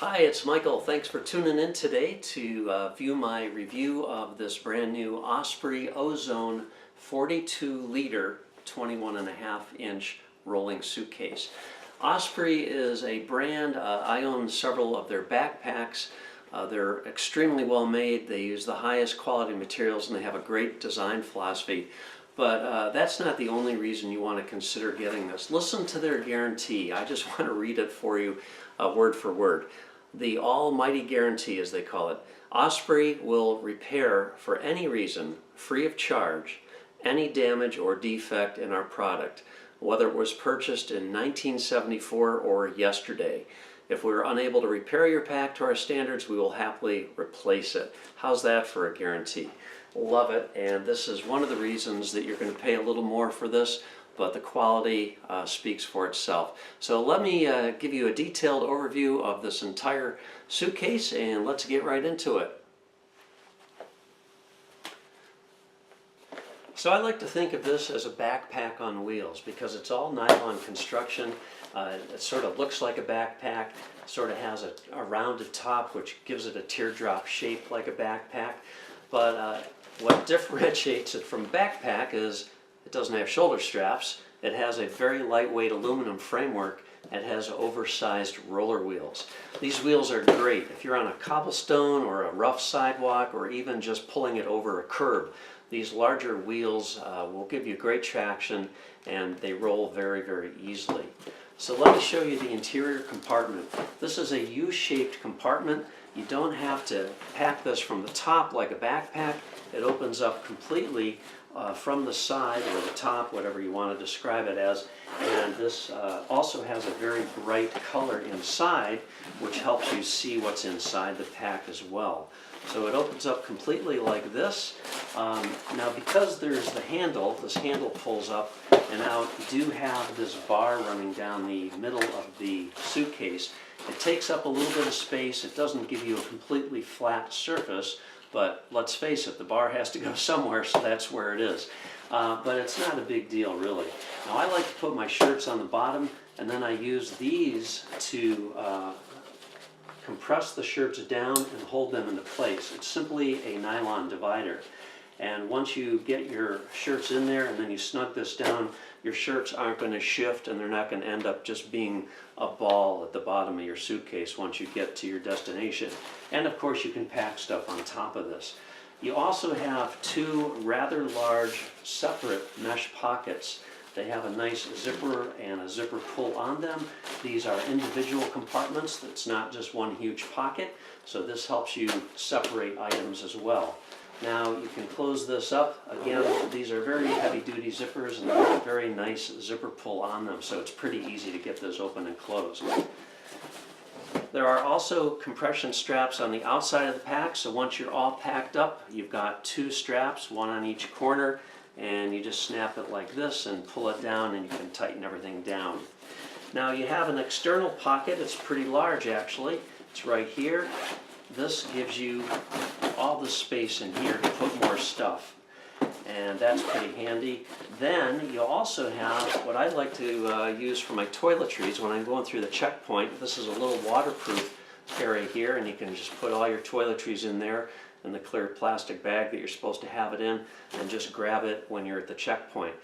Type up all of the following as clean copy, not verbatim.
Hi, it's Michael. Thanks for tuning in today to view my review of this brand new Osprey Ozone 42-liter 21.5-inch rolling suitcase. Osprey is a brand, I own several of their backpacks. They're extremely well made. They use the highest quality materials and they have a great design philosophy. But that's not the only reason you want to consider getting this. Listen to their guarantee. I just want to read it for you word for word. The almighty guarantee, as they call it. Osprey will repair for any reason, free of charge, any damage or defect in our product, whether it was purchased in 1974 or yesterday. If we're unable to repair your pack to our standards, we will happily replace it. How's that for a guarantee? Love it, and this is one of the reasons that you're going to pay a little more for this, but the quality speaks for itself. So let me give you a detailed overview of this entire suitcase, and let's get right into it. So I like to think of this as a backpack on wheels because it's all nylon construction. It sort of looks like a backpack, sort of has a rounded top which gives it a teardrop shape like a backpack. But what differentiates it from a backpack is it doesn't have shoulder straps. It has a very lightweight aluminum framework. It has oversized roller wheels. These wheels are great if you're on a cobblestone or a rough sidewalk or even just pulling it over a curb. These larger wheels will give you great traction and they roll very, very easily. So let me show you the interior compartment. This is a U-shaped compartment. You don't have to pack this from the top like a backpack. It opens up completely from the side or the top, whatever you want to describe it as. And this also has a very bright color inside, which helps you see what's inside the pack as well. So it opens up completely like this. Now because there's the handle, this handle pulls up and out, you do have this bar running down the middle of the suitcase. It takes up a little bit of space. It doesn't give you a completely flat surface, but let's face it, the bar has to go somewhere, so that's where it is. But it's not a big deal, really. Now I like to put my shirts on the bottom, and then I use these to compress the shirts down and hold them into place. It's simply a nylon divider. And once you get your shirts in there and then you snug this down, your shirts aren't going to shift and they're not going to end up just being a ball at the bottom of your suitcase once you get to your destination. And of course you can pack stuff on top of this. You also have two rather large separate mesh pockets. They have a nice zipper and a zipper pull on them. These are individual compartments. It's not just one huge pocket, so this helps you separate items as well. Now you can close this up. Again, these are very heavy-duty zippers and they have a very nice zipper pull on them, so it's pretty easy to get those open and closed. There are also compression straps on the outside of the pack, so once you're all packed up, you've got two straps, one on each corner, and you just snap it like this and pull it down and you can tighten everything down. Now you have an external pocket. It's pretty large actually. It's right here. This gives you all the space in here to put more stuff, and that's pretty handy. Then you also have what I like to use for my toiletries when I'm going through the checkpoint. This is a little waterproof area here, and you can just put all your toiletries in there in the clear plastic bag that you're supposed to have it in, and just grab it when you're at the checkpoint.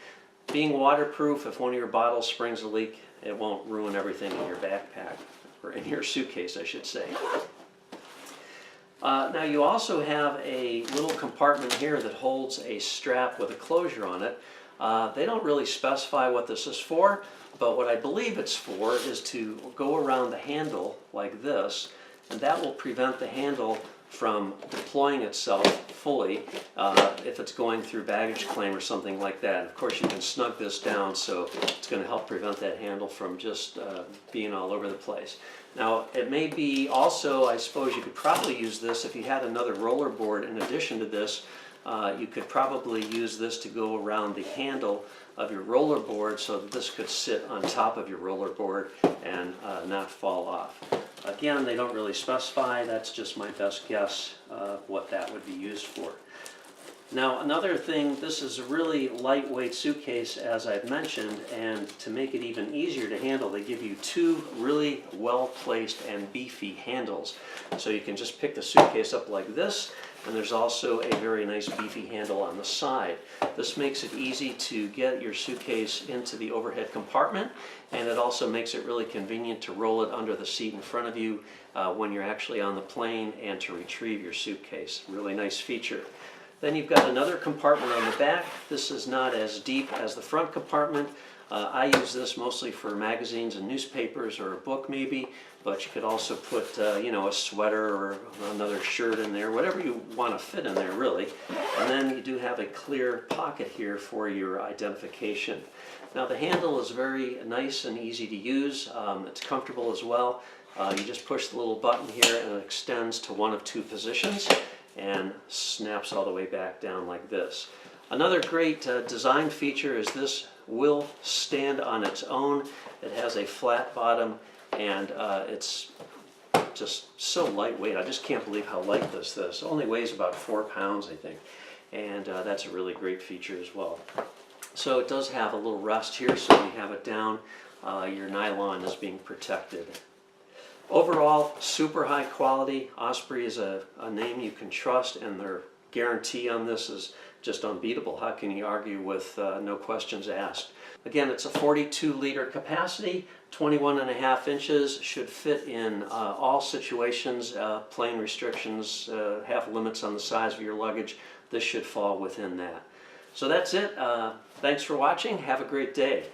Being waterproof, if one of your bottles springs a leak, it won't ruin everything in your backpack, or in your suitcase I should say. Now you also have a little compartment here that holds a strap with a closure on it. They don't really specify what this is for, but what I believe it's for is to go around the handle like this, and that will prevent the handle from deploying itself fully if it's going through baggage claim or something like that. Of course you can snug this down, so it's going to help prevent that handle from just being all over the place. Now it may be also, I suppose you could probably use this if you had another roller board in addition to this. You could probably use this to go around the handle of your roller board so that this could sit on top of your roller board and not fall off. Again, they don't really specify. That's just my best guess of what that would be used for. Now another thing, this is a really lightweight suitcase as I've mentioned, and to make it even easier to handle they give you two really well placed and beefy handles. So you can just pick the suitcase up like this, and there's also a very nice beefy handle on the side. This makes it easy to get your suitcase into the overhead compartment, and it also makes it really convenient to roll it under the seat in front of you when you're actually on the plane and to retrieve your suitcase. Really nice feature. Then you've got another compartment on the back. This is not as deep as the front compartment. I use this mostly for magazines and newspapers or a book maybe, but you could also put you know, a sweater or another shirt in there, whatever you want to fit in there really. And then you do have a clear pocket here for your identification. Now the handle is very nice and easy to use. It's comfortable as well. You just push the little button here and it extends to one of two positions and snaps all the way back down like this. Another great design feature is this will stand on its own. It has a flat bottom and it's just so lightweight. I just can't believe how light this is. It only weighs about 4 pounds, I think, and that's a really great feature as well. So it does have a little rest here, so when you have it down, your nylon is being protected. Overall, super high quality. Osprey is a name you can trust, and their guarantee on this is just unbeatable. How can you argue with no questions asked? Again, it's a 42-liter capacity, 21.5 inches, should fit in all situations, plane restrictions, have limits on the size of your luggage. This should fall within that. So that's it. Thanks for watching. Have a great day.